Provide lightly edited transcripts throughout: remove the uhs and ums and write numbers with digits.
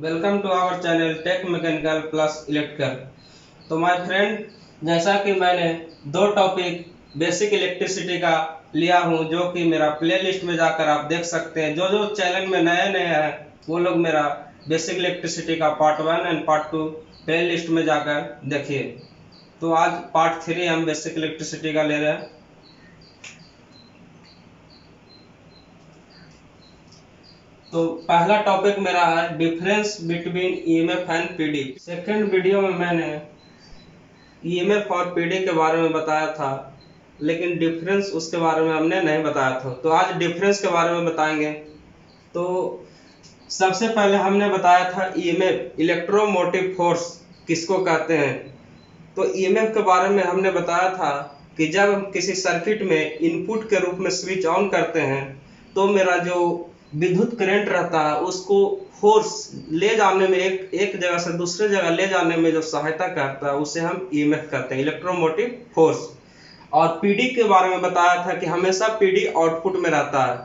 Welcome to our channel tech mechanical plus electrical. तो my friend, जैसा कि मैंने दो टॉपिक बेसिक इलेक्ट्रिसिटी का लिया हूं, जो कि मेरा प्लेलिस्ट में जाकर आप देख सकते हैं। जो जो चैनल में नए नए हैं वो लोग मेरा बेसिक इलेक्ट्रिसिटी का पार्ट 1 एंड पार्ट 2 प्लेलिस्ट में जाकर देखिए। तो आज पार्ट 3 हम बेसिक इलेक्ट्रिसिटी का ले रहे हैं। तो पहला टॉपिक मेरा है difference between EMF and PD. Second video में मैंने ईएमएफ और पीडी के बारे में बताया था, लेकिन डिफरेंस उसके बारे में हमने नहीं बताया था। तो आज डिफरेंस के बारे में बताएंगे। तो सबसे पहले हमने बताया था ईएमएफ, इलेक्ट्रोमोटिव फोर्स किसको कहते हैं। तो ईएमएफ के बारे में हमने बताया था कि जब हम किसी सर्किट में इनपुट के रूप में स्विच ऑन करते हैं तो मेरा जो विद्युत करंट रहता है उसको फोर्स ले जाने में, एक जगह से दूसरे जगह ले जाने में जो सहायता करता है उसे हम ईएमएफ कहते हैं, इलेक्ट्रोमोटिव फोर्स। और पीडी के बारे में बताया था कि हमेशा पीडी आउटपुट में रहता है।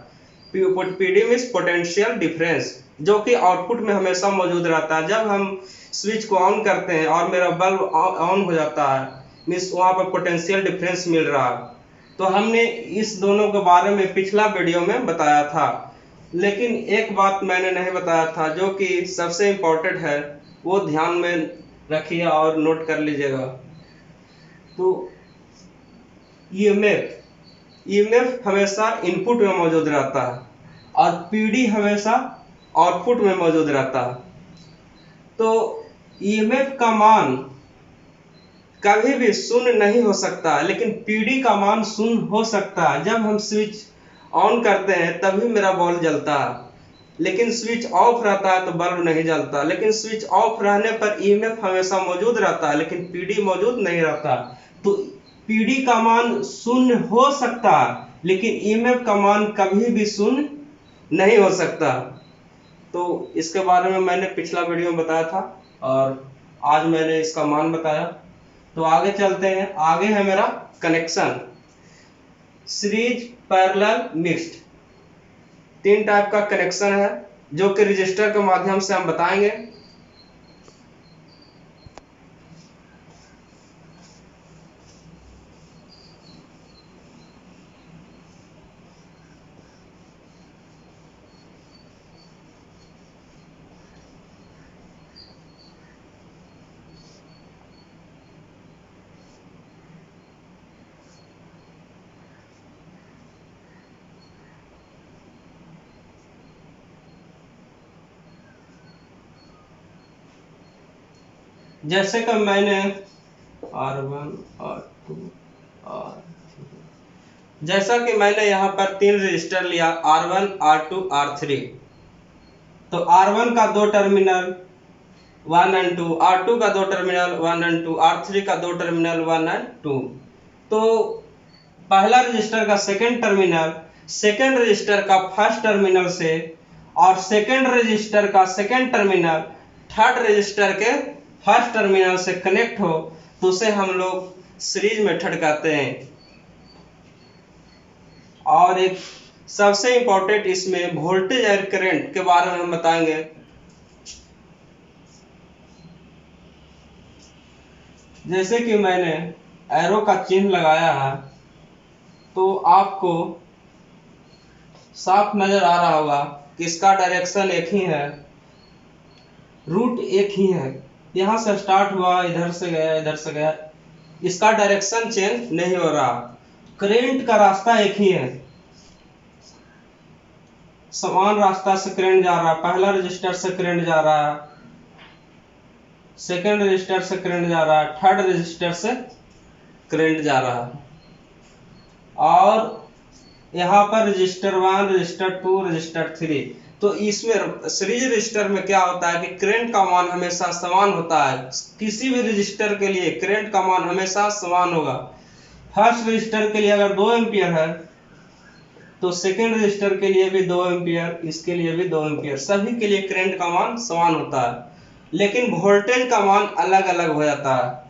पीडी मीन्स पोटेंशियल डिफरेंस, जो कि आउटपुट में हमेशा मौजूद रहता है। जब हम स्विच को ऑन करते हैं और मेरा बल्ब ऑन हो जाता है, मीन्स वहां पर पोटेंशियल डिफरेंस मिल रहा है। तो हमने इस दोनों के बारे में पिछला वीडियो में बताया था, लेकिन एक बात मैंने नहीं बताया था जो कि सबसे इम्पोर्टेंट है, वो ध्यान में रखिए और नोट कर लीजिएगा। तो ईएमएफ हमेशा इनपुट में मौजूद रहता है और पीडी हमेशा आउटपुट में मौजूद रहता है। तो ईएमएफ का मान कभी भी शून्य नहीं हो सकता, लेकिन पीडी का मान शून्य हो सकता है। जब हम स्विच ऑन करते हैं तभी मेरा बल्ब जलता है, लेकिन स्विच ऑफ रहता है तो बल्ब नहीं जलता। लेकिन स्विच ऑफ रहने पर ईएमएफ हमेशा मौजूद रहता है, लेकिन पीडी मौजूद नहीं रहता। तो पीडी का मान शून्य हो सकता है, लेकिन ईएमएफ का मान कभी भी शून्य नहीं हो सकता। तो इसके बारे में मैंने पिछला वीडियो में बताया था और आज मैंने इसका मान बताया। तो आगे चलते हैं। आगे है मेरा connection, series, parallel, mixed. 3 type का कनेक्शन है जो कि रजिस्टर के माध्यम से हम बताएंगे। जैसे कि मैंने R1, R2, R3, जैसा कि मैंने यहाँ पर 3 रजिस्टर लिया, R1, R2, R3। तो R1 का 2 टर्मिनल 1 एंड 2, R2 का 2 टर्मिनल 1 एंड 2, R3 का 2 टर्मिनल 1 एंड 2। तो पहला रजिस्टर का सेकंड टर्मिनल सेकंड रजिस्टर का फर्स्ट टर्मिनल से, और सेकंड रजिस्टर का सेकंड टर्मिनल थर्ड रजिस्टर के फर्स्ट टर्मिनल से कनेक्ट हो तो उसे हम लोग सीरीज मेथड कहते हैं। और एक सबसे इंपॉर्टेंट इसमें वोल्टेज और करंट के बारे में हम बताएंगे। जैसे कि मैंने एरो का चिन्ह लगाया है तो आपको साफ नजर आ रहा होगा कि इसका डायरेक्शन एक ही है, रूट एक ही है। यहां से स्टार्ट हुआ, इधर से गया, इधर से गया, इसका डायरेक्शन चेंज नहीं हो रहा। करंट का रास्ता एक ही है, समान रास्ता से करंट जा रहा है। पहला रजिस्टर से करंट जा रहा है, सेकंड रजिस्टर से करंट जा रहा है, थर्ड रजिस्टर से करंट जा रहा है। और यहाँ पर रजिस्टर 1, रजिस्टर 2, रजिस्टर 3। तो इसमें सीरीज रजिस्टर में क्या होता है कि करंट का मान हमेशा समान होता है। किसी भी रजिस्टर के लिए करंट का मान हमेशा समान होगा। फर्स्ट रजिस्टर के लिए अगर 2 एम्पियर है तो सेकंड रजिस्टर के लिए भी 2 एम्पियर, इसके लिए भी 2 एम्पियर, सभी के लिए करंट का मान समान होता है, लेकिन वोल्टेज का मान अलग अलग हो जाता है।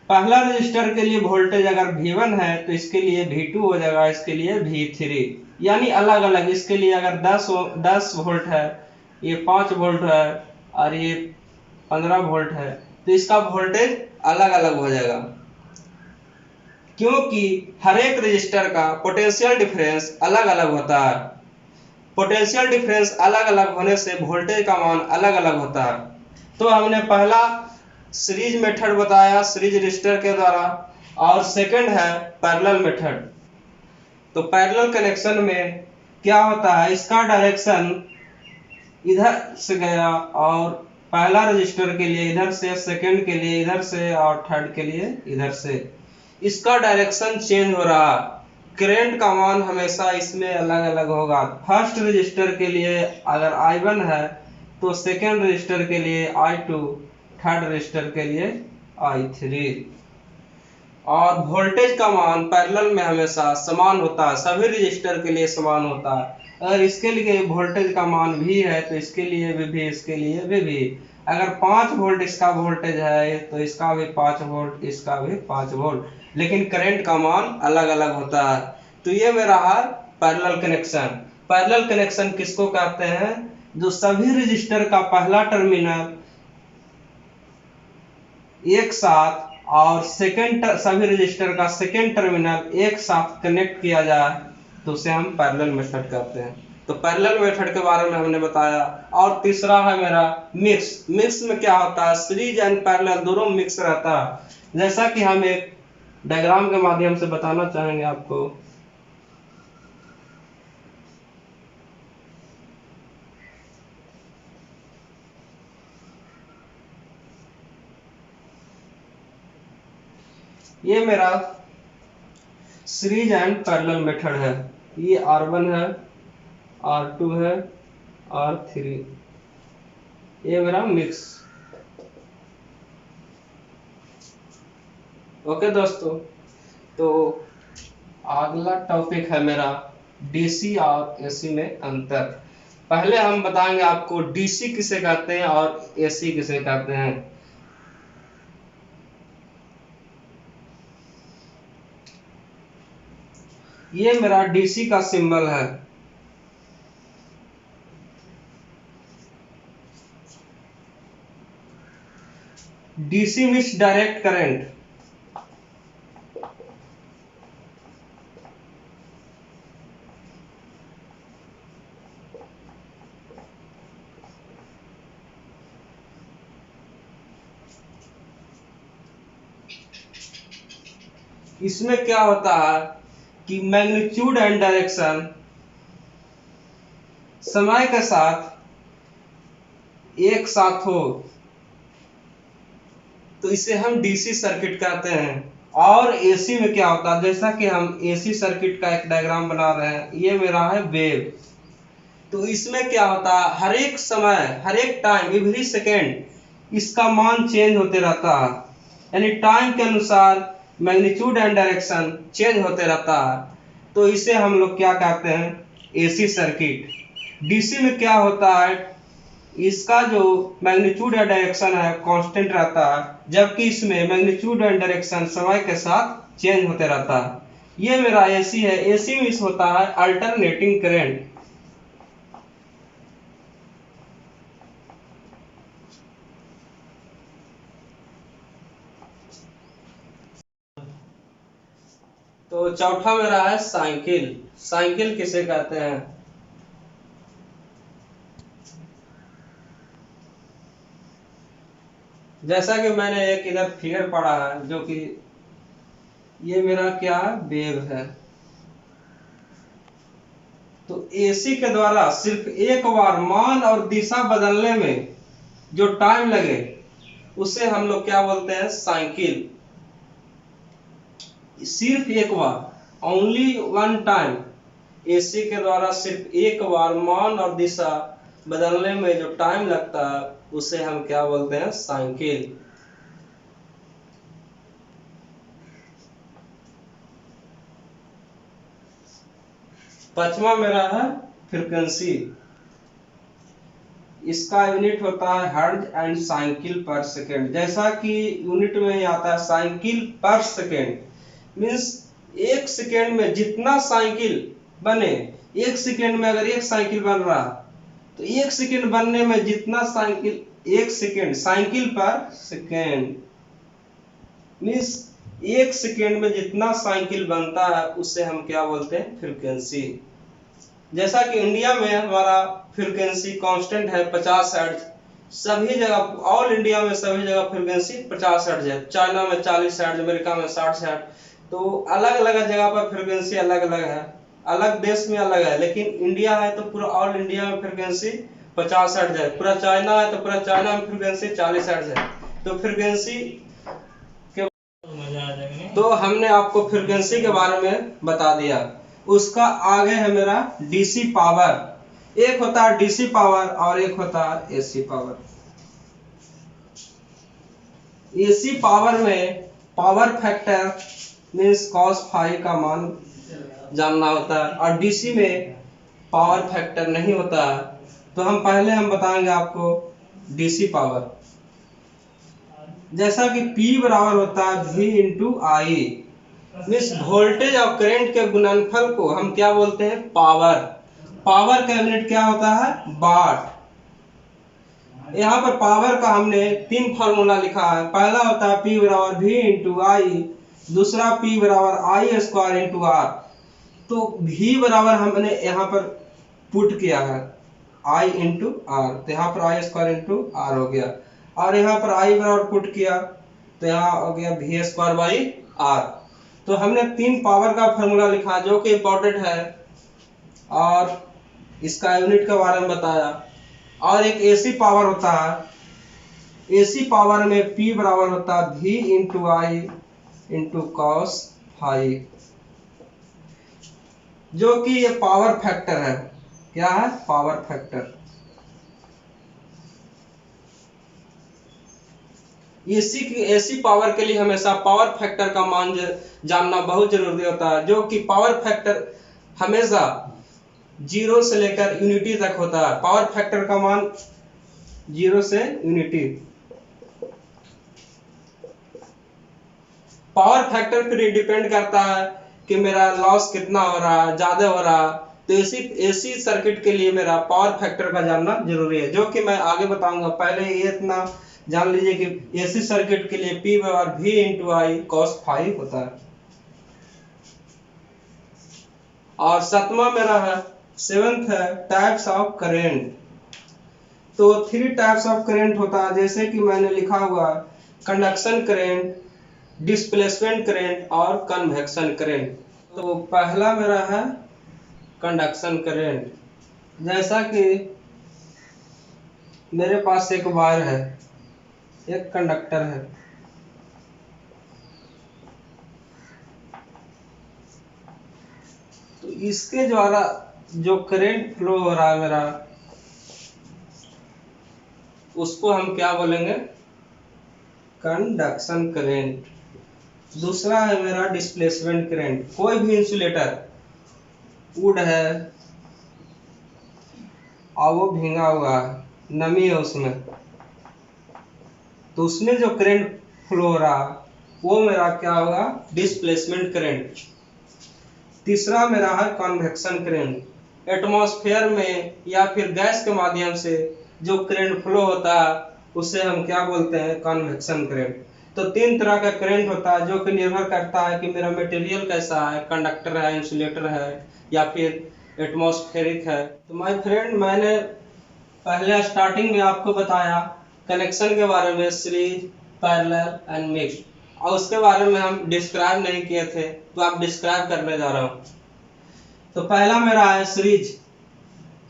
पहला रजिस्टर के लिए वोल्टेज अगर V1 है तो इसके लिए V2 हो जाएगा, इसके लिए V3, यानी अलग अलग। इसके लिए अगर 10 वोल्ट है ये 5 वोल्ट है और ये 15 वोल्ट है, तो इसका वोल्टेज अलग अलग हो जाएगा, क्योंकि हर एक रजिस्टर का पोटेंशियल डिफरेंस अलग अलग होता है। पोटेंशियल डिफरेंस अलग अलग होने से वोल्टेज का मान अलग अलग होता है। तो हमने पहला सीरीज मेथड बताया सीरीज रजिस्टर के द्वारा, और सेकंड है पैरेलल मेथड। तो पैरेलल कनेक्शन में क्या होता है, इसका डायरेक्शन इधर से गया और पहला रजिस्टर के लिए इधर से, सेकंड के लिए इधर से और थर्ड के लिए इधर से, इसका डायरेक्शन चेंज हो रहा। करंट का मान हमेशा इसमें अलग अलग होगा। फर्स्ट रजिस्टर के लिए अगर I1 है तो सेकंड रजिस्टर के लिए I2, थर्ड रजिस्टर के लिए I3। और वोल्टेज का मान पैरेलल में हमेशा समान होता है, सभी रजिस्टर के लिए समान होता है। अगर इसके लिए वोल्टेज का मान भी है तो इसके लिए भी, इसके लिए भी। अगर 5 वोल्ट इसका वोल्टेज है तो इसका भी 5 वोल्ट, इसका भी 5 वोल्ट, लेकिन करंट का मान अलग अलग होता है। तो ये मेरा है पैरेलल कनेक्शन। पैरेलल कनेक्शन किसको कहते हैं, जो सभी रजिस्टर का पहला टर्मिनल एक साथ और सेकंड सभी रजिस्टर का सेकंड टर्मिनल एक साथ कनेक्ट किया जाए तो उसे हम पैरेलल मेथड कहते हैं। तो पैरेलल मेथड के बारे में हमने बताया। और तीसरा है मेरा मिक्स। मिक्स में क्या होता है, सीरीज एंड पैरेलल दोनों मिक्स रहता है। जैसा कि हम एक डायग्राम के माध्यम से बताना चाहेंगे आपको। ये मेरा सीरीज एंड पैरेलल मेथड है। ये R1 है, R2 है, R3, ये मेरा मिक्स। ओके दोस्तों, तो अगला टॉपिक है मेरा डीसी और एसी में अंतर। पहले हम बताएंगे आपको डीसी किसे कहते हैं और एसी किसे कहते हैं। ये मेरा डीसी का सिंबल है। DC means direct current. इसमें क्या होता है कि मैग्नीट्यूड एंड डायरेक्शन समय के साथ एक साथ हो तो इसे हम डीसी सर्किट कहते हैं। और एसी में क्या होता है, जैसा कि हम एसी सर्किट का एक डायग्राम बना रहे हैं, ये मेरा है वेव। तो इसमें क्या होता है, हर एक समय, हर एक टाइम, एवरी सेकेंड इसका मान चेंज होते रहता है, यानी टाइम के अनुसार मैग्नीट्यूड एंड डायरेक्शन चेंज होते रहता है। तो इसे हम लोग क्या कहते हैं, एसी सर्किट। डीसी में क्या होता है, इसका जो मैग्नीट्यूड एंड डायरेक्शन है कांस्टेंट रहता है, जबकि इसमें मैग्नीट्यूड एंड डायरेक्शन समय के साथ चेंज होते रहता है। ये मेरा एसी है। एसी में होता है अल्टरनेटिंग करंट। तो चौथा मेरा है साइकिल। साइकिल किसे कहते हैं, जैसा कि मैंने एक इधर फिगर पढ़ा है, जो कि ये मेरा क्या है, वेव है। तो एसी के द्वारा सिर्फ एक बार मान और दिशा बदलने में जो टाइम लगे उसे हम लोग क्या बोलते हैं, साइकिल। सिर्फ एक बार, ओनली वन टाइम, एसी के द्वारा सिर्फ एक बार मान और दिशा बदलने में जो टाइम लगता है उसे हम क्या बोलते हैं, साइकिल। पांचवा मेरा है फ्रीक्वेंसी। इसका यूनिट होता है हर्ट्ज एंड साइकिल पर सेकेंड। जैसा कि यूनिट में ही आता है साइकिल पर सेकेंड, मीन्स एक सेकेंड में जितना साइकिल बने, एक सेकेंड में अगर एक साइकिल बन रहा तो 1 सेकेंड बनने में जितना साइकिल, 1 सेकेंड साइकिल पर सेकेंड मीन्स 1 सेकेंड में जितना साइकिल बनता है उसे हम क्या बोलते हैं, फ्रीक्वेंसी। जैसा कि इंडिया में हमारा फ्रीक्वेंसी कांस्टेंट है 50 हर्ट्ज, सभी जगह ऑल इंडिया में सभी जगह फ्रीक्वेंसी 50 हर्ट्ज है। चाइना में 40 हर्ट्ज, अमेरिका में 60 हर्ट्ज, तो अलग अलग जगह पर फ्रीक्वेंसी अलग अलग है, अलग देश में अलग है। लेकिन इंडिया है तो पूरा ऑल इंडिया में फ्रीक्वेंसी 50 हर्ट्ज है, पूरा चाइना है तो पूरा चाइना में फ्रीक्वेंसी 40 हर्ट्ज है। तो फ्रीक्वेंसी के तो हमने आपको फ्रीक्वेंसी के बारे में बता दिया। उसका आगे है मेरा डीसी पावर। एक होता है डीसी पावर और एक होता है एसी पावर। एसी पावर में power factor means cos phi का मान जानना होता है, और डीसी में पावर फैक्टर नहीं होता है। तो हम बताएंगे आपको डीसी पावर। जैसा कि P बराबर होता है V इंटू आई, मीन्स वोल्टेज और करंट के गुणनफल को हम क्या बोलते हैं, पावर। पावर का यूनिट क्या होता है, वाट। यहाँ पर पावर का हमने 3 फॉर्मूला लिखा है। पहला होता है P बराबर V इंटू आई, दूसरा P बराबर आई स्क्वायर इंटू आर। तो V बराबर हमने यहाँ पर पुट किया है I इंटू आर, तो यहाँ पर आई स्क्वायर इंटू आर हो गया, और यहाँ पर I बराबर पुट किया तो यहाँ हो गया V स्क्वायर बाई आर। तो हमने 3 पावर का फॉर्मूला लिखा जो कि इम्पोर्टेंट है, और इसका यूनिट के बारे में बताया। और एक एसी पावर होता है। एसी पावर में P बराबर होता है V इंटू आई इंटू कॉस फाई, जो कि ये पावर फैक्टर है। क्या है, पावर फैक्टर। एसी पावर के लिए हमेशा पावर फैक्टर का मान जानना बहुत जरूरी होता है, जो कि पावर फैक्टर हमेशा 0 से लेकर यूनिटी तक होता है। पावर फैक्टर का मान 0 से यूनिटी। पावर फैक्टर पर डिपेंड करता है कि मेरा लॉस कितना हो रहा है, ज्यादा हो रहा है। तो एसी सर्किट के लिए मेरा पावर फैक्टर का जानना जरूरी है, जो कि मैं आगे बताऊंगा। पहले ये इतना जान लीजिए कि एसी सर्किट के लिए P बराबर V into I cos phi होता है। और 7वां मेरा है, 7th है टाइप्स ऑफ करेंट। तो 3 टाइप्स ऑफ करेंट होता है, जैसे कि मैंने लिखा हुआ कंडक्शन करेंट, डिस्प्लेसमेंट करंट और कन्वेक्शन करंट। तो पहला मेरा है कंडक्शन करंट। जैसा कि मेरे पास एक वायर है, एक कंडक्टर है, तो इसके द्वारा जो करंट फ्लो हो रहा है मेरा, उसको हम क्या बोलेंगे, कंडक्शन करंट। दूसरा है मेरा डिस्प्लेसमेंट करंट। कोई भी इंसुलेटर, वुड है और वो भींगा हुआ है, नमी है उसमें, तो उसमें जो करंट फ्लो हो रहा वो मेरा क्या होगा, डिस्प्लेसमेंट करंट। तीसरा मेरा है कन्वेक्शन करंट। एटमॉस्फेयर में या फिर गैस के माध्यम से जो करंट फ्लो होता है उसे हम क्या बोलते हैं, कन्वेक्शन करंट। तो 3 तरह का करंट होता है, जो कि निर्भर करता है कि मेरा मटेरियल कैसा है, कंडक्टर है, इंसुलेटर है या फिर एटमॉस्फेरिक है। तो माय फ्रेंड, मैंने पहले स्टार्टिंग में आपको बताया कनेक्शन के बारे में, सीरीज, पैरेलल एंड मिक्स, और उसके बारे में हम डिस्क्राइब नहीं किए थे, तो आप डिस्क्राइब करने जा रहा हूँ। तो पहला मेरा है सीरीज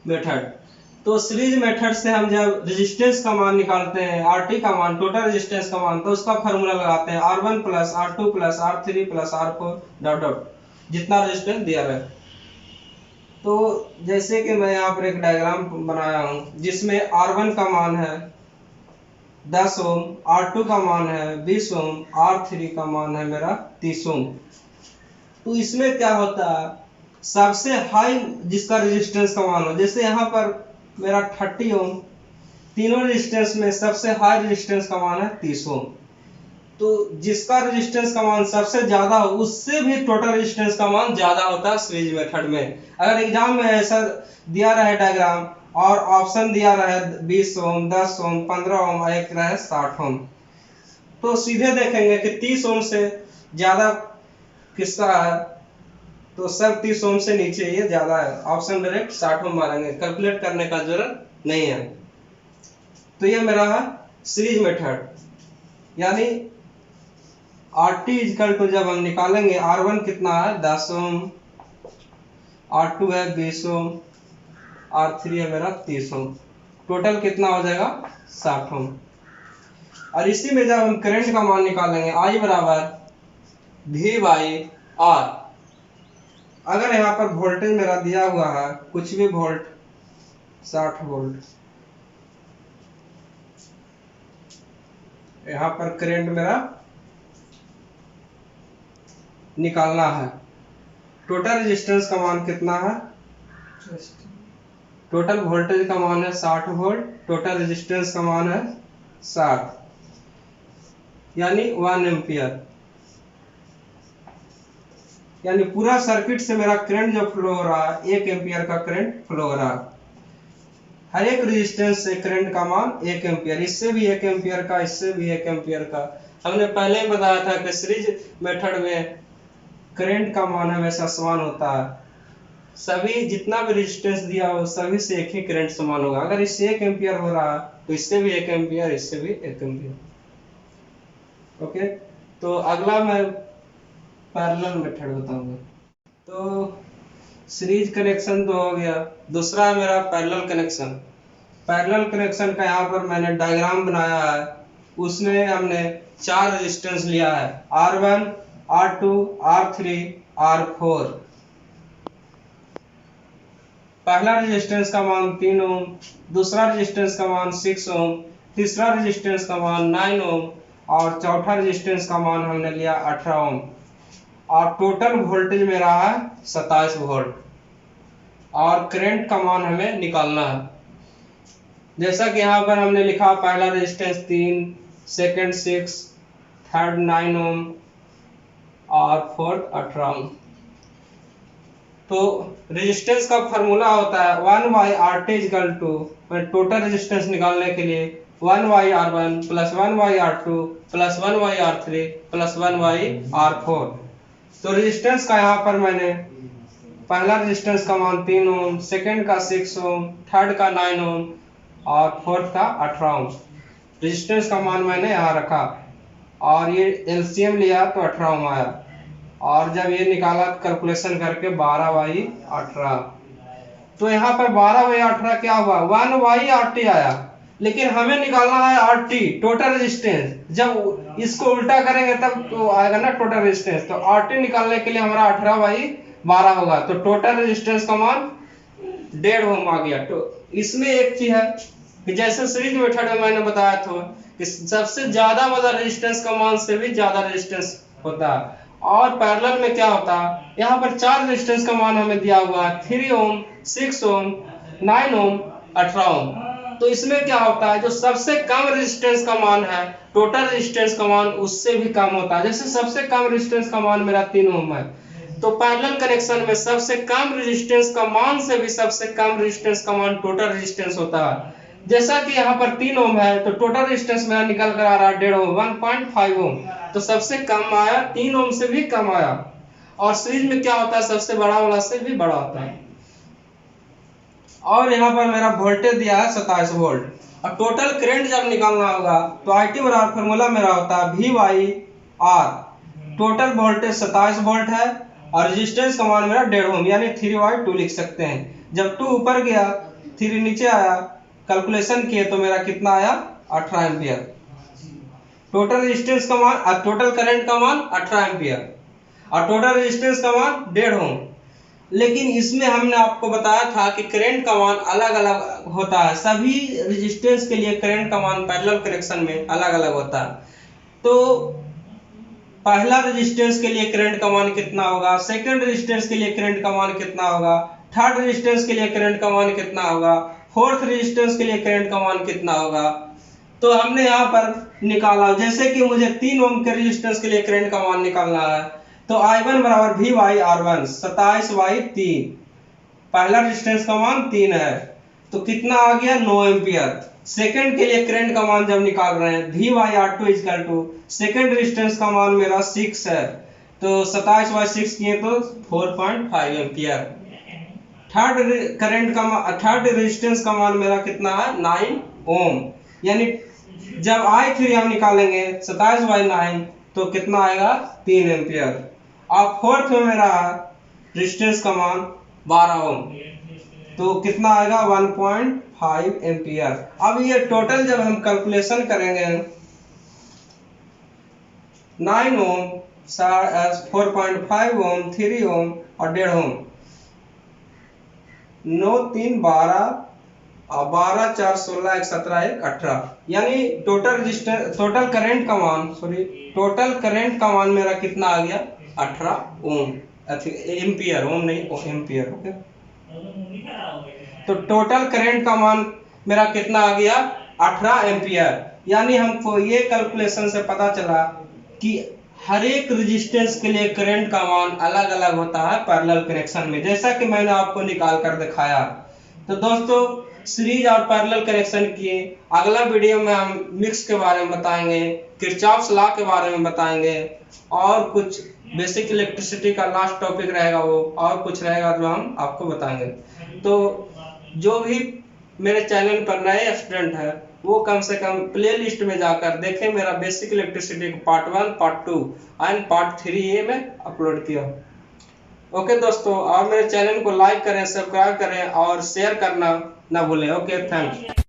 मेथड। तो सीरीज मेथड से हम जब रेजिस्टेंस का मान निकालते हैं, आरटी का मान, टोटल रेजिस्टेंस का मान, तो उसका फार्मूला लगाते हैं R1 plus R2 plus R3 plus R4 dot dot, जितना रेजिस्टेंस दिया है। तो जैसे कि मैं यहाँ पर एक डायग्राम बनाया हूँ, जिसमें R1 का मान है 10 ओम, R2 का मान है 20 ओम, R3 का मान है मेरा 30 ओम। तो इसमें क्या होता है, सबसे हाई जिसका रेजिस्टेंस का मान हो, जैसे यहाँ पर मेरा 30 ओम, तीनों रेजिस्टेंस में सबसे हाई रेजिस्टेंस का मान है 30 ओम। तो जिसका रेजिस्टेंस का मान सबसे ज्यादा हो, उससे भी टोटल रेजिस्टेंस का मान ज्यादा होता है सीरीज मेथड में। अगर एग्जाम में ऐसा दिया रहे डायग्राम और ऑप्शन दिया रहे 20 ओम, 10 ओम, 15 ओम और एक रहे 60 ओम। तो सीधे देखेंगे कि 30 ओम से ज्यादा किसका है, तो सब 30 ओम से नीचे ये ज्यादा है, ऑप्शन डायरेक्ट 60 ओम मारेंगे, कैलकुलेट करने का जरूरत नहीं है। तो ये मेरा है सीरीज मेथड, यानी RT इक्वल टू जब हम निकालेंगे R1 कितना है 10 ओम, R2 है 20 ओम, R3 है मेरा 30 ओम, टोटल कितना हो जाएगा 60 ओम। और इसी में जब हम करंट का मान निकालेंगे I बराबर V बाई R, अगर यहाँ पर वोल्टेज मेरा दिया हुआ है कुछ भी वोल्ट 60 वोल्ट, यहाँ पर करंट मेरा निकालना है। टोटल रेजिस्टेंस का मान कितना है, टोटल वोल्टेज का मान है 60 वोल्ट, टोटल रेजिस्टेंस का मान है 60 यानी 1 एम्पियर, यानी पूरा सर्किट से मेरा करंट जो फ्लो हो रहा है 1 एम्पियर का करंट फ्लो हो रहा है। हर एक रेजिस्टेंस से करंट का मान 1 एम्पियर, इससे भी 1 एम्पियर का, इससे भी 1 एम्पियर का। हमने पहले ही बताया था कि सीरीज मेथड में करंट का मान हमेशा समान होता है, सभी जितना भी रेजिस्टेंस दिया हो सभी से एक ही करंट समान होगा। अगर इससे 1 एम्पियर हो रहा है तो इससे भी 1 एम्पियर, इससे भी 1 एम्पियर। ओके, तो अगला मैं पैरेलल मेथड बताऊंगा। तो सीरीज कनेक्शन तो हो गया, दूसरा है मेरा पैरेलल कनेक्शन। पैरेलल कनेक्शन का यहाँ पर मैंने डायग्राम बनाया है, उसमें हमने 4 रेजिस्टेंस लिया है, R1, R2, R3, R4। पहला रेजिस्टेंस का मान 3 ओम, दूसरा रेजिस्टेंस का मान 6 ओम, तीसरा रेजिस्टेंस का मान 9 ओम और चौथा रेजिस्टेंस का मान हमने लिया 18 ओम। और टोटल वोल्टेज मेरा है 27 वोल्ट और करंट का मान हमें निकालना है। जैसा कि यहाँ पर हमने लिखा, पहला रेजिस्टेंस 3, सेकंड 6, थर्ड 9 ओम और फोर्थ 18 ओम। तो रेजिस्टेंस का फार्मूला होता है 1/RT equal to, total resistance निकालने के लिए 1/R1 plus 1/R2 plus 1/R3 plus 1/R4। तो रेजिस्टेंस का यहाँ पर मैंने पहला रेजिस्टेंस का मान 3 ओम, सेकंड का 6 ओम, थर्ड का 9 ओम और फोर्थ का 18 ओम। रेजिस्टेंस का मान मैंने यहाँ रखा और ये एलसीएम लिया तो 18 ओम आया, और जब ये निकाला कैलकुलेशन करके 12/18, तो यहाँ पर 12/18 क्या हुआ 1/RT आया, लेकिन हमें निकालना है RT टोटल रेजिस्टेंस। जब इसको उल्टा करेंगे तब तो आएगा ना टोटल रेजिस्टेंस, तो RT निकालने के लिए हमारा 18/12 होगा, तो टोटल रेजिस्टेंस का मान 1.5 ओम आ गया। तो इसमें एक चीज है कि जैसे सीरीज मेथड में मैंने बताया था कि सबसे ज्यादा मतलब रेजिस्टेंस का मान से भी ज्यादा रेजिस्टेंस होता है, और पैरेलल में क्या होता है, यहाँ पर 4 रेजिस्टेंस का मान हमें दिया हुआ है 3 ओम, 6 ओम, 9 ओम, 18 ओम। तो इसमें क्या होता है, जो सबसे कम रेजिस्टेंस का मान है टोटल रेजिस्टेंस का मान उससे भी कम होता है। जैसे सबसे कम रेजिस्टेंस का मान मेरा 3 ओम है, तो पैरेलल कनेक्शन में सबसे कम रेजिस्टेंस का मान से भी सबसे कम रेजिस्टेंस का मान टोटल रेजिस्टेंस होता है। जैसा कि यहाँ पर 3 ओम है तो टोटल रेजिस्टेंस मेरा निकल कर आ रहा है 1.5 ओम, 1.5 ओम, तो सबसे कम आया 3 ओम से भी कम आया। और सीरीज में क्या होता है, सबसे बड़ा वाला से भी बड़ा होता है। और यहाँ पर मेरा वोल्टेज दिया है 27 वोल्ट, और टोटल करंट जब निकालना होगा तो IT बराबर फॉर्मूला मेरा होता है V/R। टोटल वोल्टेज 27 वोल्ट है और रेजिस्टेंस का मान मेरा 1.5 ओम यानी 3/2 लिख सकते हैं। जब 2 ऊपर गया 3 नीचे आया, कैलकुलेशन किए तो मेरा कितना आया 18 एम्पियर। टोटल रेजिस्टेंस का मान, टोटल करंट का मान 18 एम्पियर और टोटल रेजिस्टेंस का मान 1.5 ओम। लेकिन इसमें हमने आपको बताया था कि करंट का मान अलग अलग होता है, सभी रेजिस्टेंस के लिए करंट का मान पैरेलल कनेक्शन में अलग अलग होता है। तो पहला रेजिस्टेंस के लिए करंट का मान कितना होगा, सेकंड रेजिस्टेंस के लिए करंट का मान कितना होगा, थर्ड रेजिस्टेंस के लिए करंट का मान कितना होगा, फोर्थ रेजिस्टेंस के लिए करंट का मान कितना होगा। तो हमने यहाँ पर निकाला, जैसे कि मुझे 3 ओम के रेजिस्टेंस के लिए करंट का मान निकालना है, तो I1 बराबर V/R1 27/3, पहला रेजिस्टेंस का मान 3 है, तो कितना आ गया 9 एम्पियर। सेकंड के लिए करंट का मान जब निकाल रहे हैं V by R2 equal to second resistance का मान मेरा 6 है, तो 27 बाई 6 किए तो 4.5 एम्पियर। थर्ड रेजिस्टेंस का मान मेरा कितना है 9 ओम, यानी जब I3 हम निकालेंगे 27 बाई 9 तो कितना आएगा 3 एम्पियर। और फोर्थ में मेरा रेजिस्टेंस का मान 12 ओम, तो कितना आएगा 1.5 एम्पियर। अब ये टोटल जब हम कैलकुलेशन करेंगे 9 ओम, 4.5 ओम, 3 ओम और 1.5 ओम, 9 3 12 और 12 4 16 1 17 1 18, यानी टोटल करंट का मान मेरा कितना आ गया 18 ओम एम्पियर, ओम नहीं एम्पियर। ओके, तो टोटल करंट का मान मेरा कितना आ गया 18 एम्पियर। यानी हमको ये कैलकुलेशन से पता चला कि हर एक रेजिस्टेंस के लिए करंट का मान अलग अलग होता है पैरेलल कनेक्शन में, जैसा कि मैंने आपको निकाल कर दिखाया। तो दोस्तों सीरीज और पैरेलल कनेक्शन की अगला वीडियो में हम मिक्स के बारे में बताएंगे, किरचॉफ्स लॉ के बारे में बताएंगे, और कुछ बेसिक इलेक्ट्रिसिटी का लास्ट टॉपिक रहेगा वो, और कुछ रहेगा जो हम आपको बताएंगे। तो जो भी मेरे चैनल पर नए स्टूडेंट है वो कम से कम प्ले लिस्ट में जाकर देखें, मेरा basic electricity part 1, part 2 and part 3 ये मैं अपलोड किया। ओके दोस्तों, और मेरे चैनल को लाइक करें, सब्सक्राइब करें और शेयर करना ना भूलें। Okay, thanks.